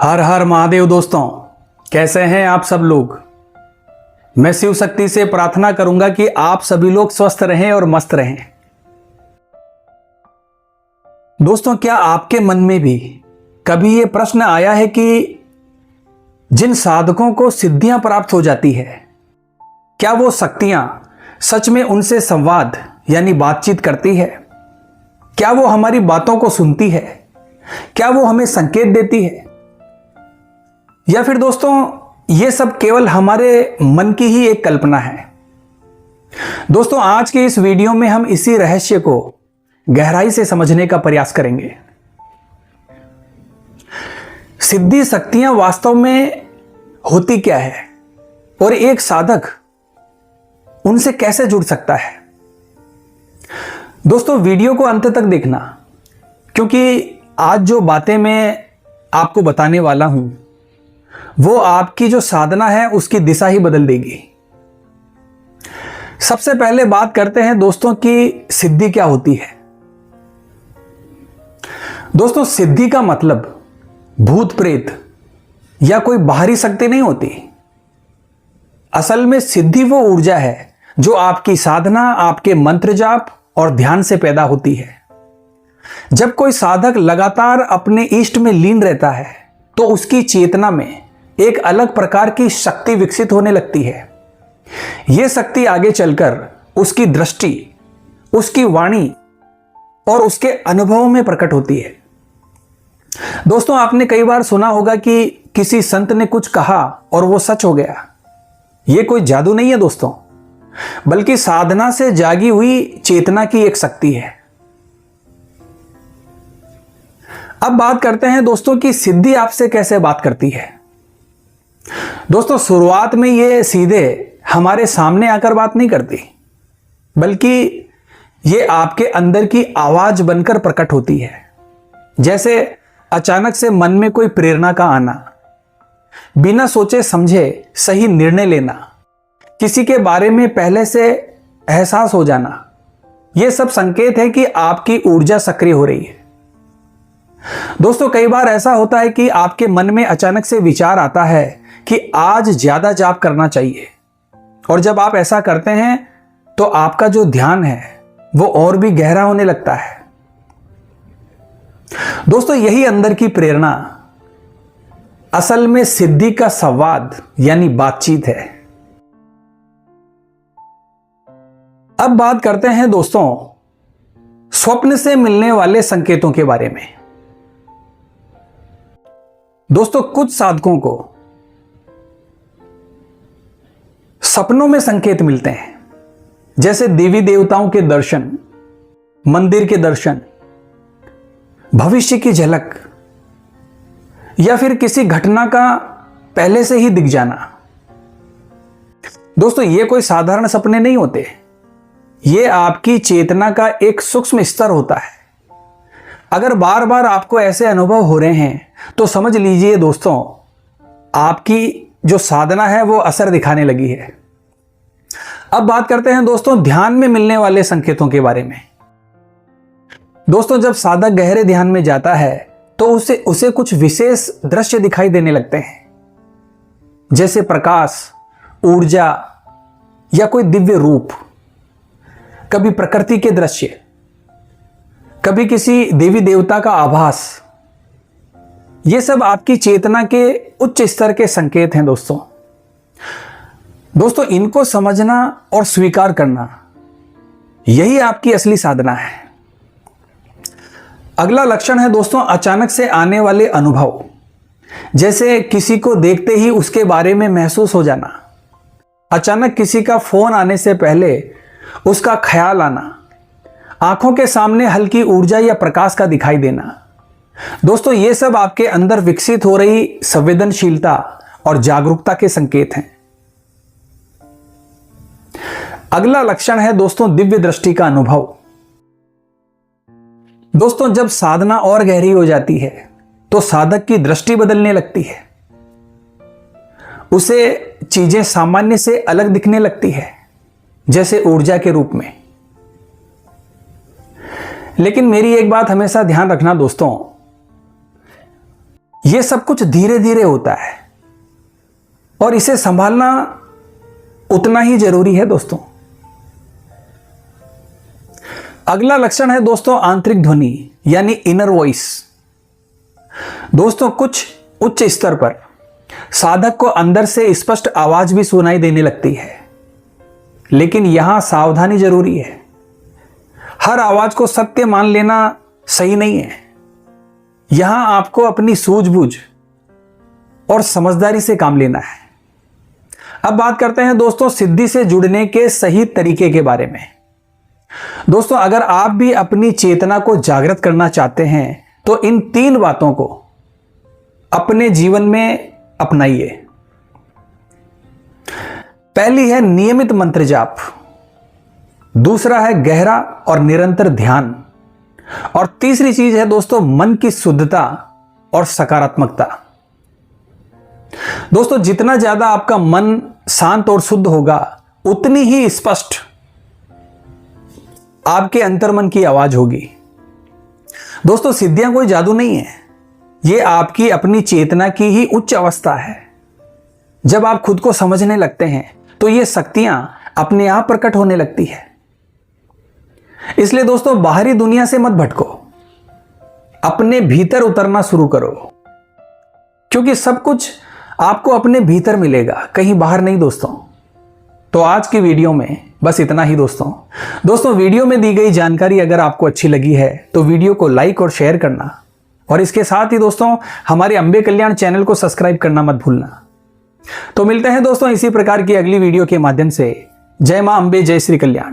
हर हर महादेव दोस्तों, कैसे हैं आप सब लोग। मैं शिव शक्ति से प्रार्थना करूंगा कि आप सभी लोग स्वस्थ रहें और मस्त रहें। दोस्तों, क्या आपके मन में भी कभी ये प्रश्न आया है कि जिन साधकों को सिद्धियां प्राप्त हो जाती है, क्या वो शक्तियां सच में उनसे संवाद यानी बातचीत करती है? क्या वो हमारी बातों को सुनती है? क्या वो हमें संकेत देती है? या फिर दोस्तों, ये सब केवल हमारे मन की ही एक कल्पना है? दोस्तों, आज के इस वीडियो में हम इसी रहस्य को गहराई से समझने का प्रयास करेंगे। सिद्धि शक्तियां वास्तव में होती क्या है और एक साधक उनसे कैसे जुड़ सकता है? दोस्तों, वीडियो को अंत तक देखना, क्योंकि आज जो बातें मैं आपको बताने वाला हूं वो आपकी जो साधना है उसकी दिशा ही बदल देगी। सबसे पहले बात करते हैं दोस्तों कि सिद्धि क्या होती है। दोस्तों, सिद्धि का मतलब भूत प्रेत या कोई बाहरी शक्ति नहीं होती। असल में सिद्धि वो ऊर्जा है जो आपकी साधना, आपके मंत्र जाप और ध्यान से पैदा होती है। जब कोई साधक लगातार अपने इष्ट में लीन रहता है तो उसकी चेतना में एक अलग प्रकार की शक्ति विकसित होने लगती है। यह शक्ति आगे चलकर उसकी दृष्टि, उसकी वाणी और उसके अनुभवों में प्रकट होती है। दोस्तों, आपने कई बार सुना होगा कि किसी संत ने कुछ कहा और वो सच हो गया। यह कोई जादू नहीं है दोस्तों, बल्कि साधना से जागी हुई चेतना की एक शक्ति है। अब बात करते हैं दोस्तों कि सिद्धि आपसे कैसे बात करती है। दोस्तों, शुरुआत में ये सीधे हमारे सामने आकर बात नहीं करती, बल्कि ये आपके अंदर की आवाज बनकर प्रकट होती है। जैसे अचानक से मन में कोई प्रेरणा का आना, बिना सोचे समझे सही निर्णय लेना, किसी के बारे में पहले से एहसास हो जाना, ये सब संकेत है कि आपकी ऊर्जा सक्रिय हो रही है। दोस्तों, कई बार ऐसा होता है कि आपके मन में अचानक से विचार आता है कि आज ज्यादा जाप करना चाहिए, और जब आप ऐसा करते हैं तो आपका जो ध्यान है वो और भी गहरा होने लगता है। दोस्तों, यही अंदर की प्रेरणा असल में सिद्धि का संवाद यानी बातचीत है। अब बात करते हैं दोस्तों स्वप्न से मिलने वाले संकेतों के बारे में। दोस्तों, कुछ साधकों को सपनों में संकेत मिलते हैं, जैसे देवी देवताओं के दर्शन, मंदिर के दर्शन, भविष्य की झलक, या फिर किसी घटना का पहले से ही दिख जाना। दोस्तों, ये कोई साधारण सपने नहीं होते, ये आपकी चेतना का एक सूक्ष्म स्तर होता है। अगर बार बार आपको ऐसे अनुभव हो रहे हैं तो समझ लीजिए दोस्तों, आपकी जो साधना है वो असर दिखाने लगी है। अब बात करते हैं दोस्तों ध्यान में मिलने वाले संकेतों के बारे में। दोस्तों, जब साधक गहरे ध्यान में जाता है तो उसे कुछ विशेष दृश्य दिखाई देने लगते हैं, जैसे प्रकाश, ऊर्जा या कोई दिव्य रूप। कभी प्रकृति के दृश्य, कभी किसी देवी देवता का आभास। ये सब आपकी चेतना के उच्च स्तर के संकेत हैं दोस्तों। दोस्तों, इनको समझना और स्वीकार करना, यही आपकी असली साधना है। अगला लक्षण है दोस्तों अचानक से आने वाले अनुभव, जैसे किसी को देखते ही उसके बारे में महसूस हो जाना, अचानक किसी का फोन आने से पहले उसका ख्याल आना, आंखों के सामने हल्की ऊर्जा या प्रकाश का दिखाई देना। दोस्तों, ये सब आपके अंदर विकसित हो रही संवेदनशीलता और जागरूकता के संकेत हैं। अगला लक्षण है दोस्तों दिव्य दृष्टि का अनुभव। दोस्तों, जब साधना और गहरी हो जाती है तो साधक की दृष्टि बदलने लगती है, उसे चीजें सामान्य से अलग दिखने लगती है, जैसे ऊर्जा के रूप में। लेकिन मेरी एक बात हमेशा ध्यान रखना दोस्तों, यह सब कुछ धीरे धीरे होता है और इसे संभालना उतना ही जरूरी है दोस्तों। अगला लक्षण है दोस्तों आंतरिक ध्वनि यानी इनर वॉइस। दोस्तों कुछ उच्च स्तर पर साधक को अंदर से स्पष्ट आवाज भी सुनाई देने लगती है, लेकिन यहां सावधानी जरूरी है। हर आवाज को सत्य मान लेना सही नहीं है। यहां आपको अपनी सूझबूझ और समझदारी से काम लेना है। अब बात करते हैं दोस्तों सिद्धि से जुड़ने के सही तरीके के बारे में। दोस्तों अगर आप भी अपनी चेतना को जागृत करना चाहते हैं तो इन 3 बातों को अपने जीवन में अपनाइए। पहली है नियमित मंत्र जाप, दूसरा है गहरा और निरंतर ध्यान, और तीसरी चीज है दोस्तों मन की शुद्धता और सकारात्मकता। दोस्तों जितना ज्यादा आपका मन शांत और शुद्ध होगा उतनी ही स्पष्ट आपके अंतर्मन की आवाज होगी। दोस्तों सिद्धियां कोई जादू नहीं है, यह आपकी अपनी चेतना की ही उच्च अवस्था है। जब आप खुद को समझने लगते हैं तो ये शक्तियां अपने आप प्रकट होने लगती है। इसलिए दोस्तों बाहरी दुनिया से मत भटको, अपने भीतर उतरना शुरू करो, क्योंकि सब कुछ आपको अपने भीतर मिलेगा, कहीं बाहर नहीं दोस्तों। तो आज की वीडियो में बस इतना ही दोस्तों वीडियो में दी गई जानकारी अगर आपको अच्छी लगी है तो वीडियो को लाइक और शेयर करना, और इसके साथ ही दोस्तों हमारे अंबे कल्याण चैनल को सब्सक्राइब करना मत भूलना। तो मिलते हैं दोस्तों इसी प्रकार की अगली वीडियो के माध्यम से। जय मां अंबे, जय श्री कल्याण।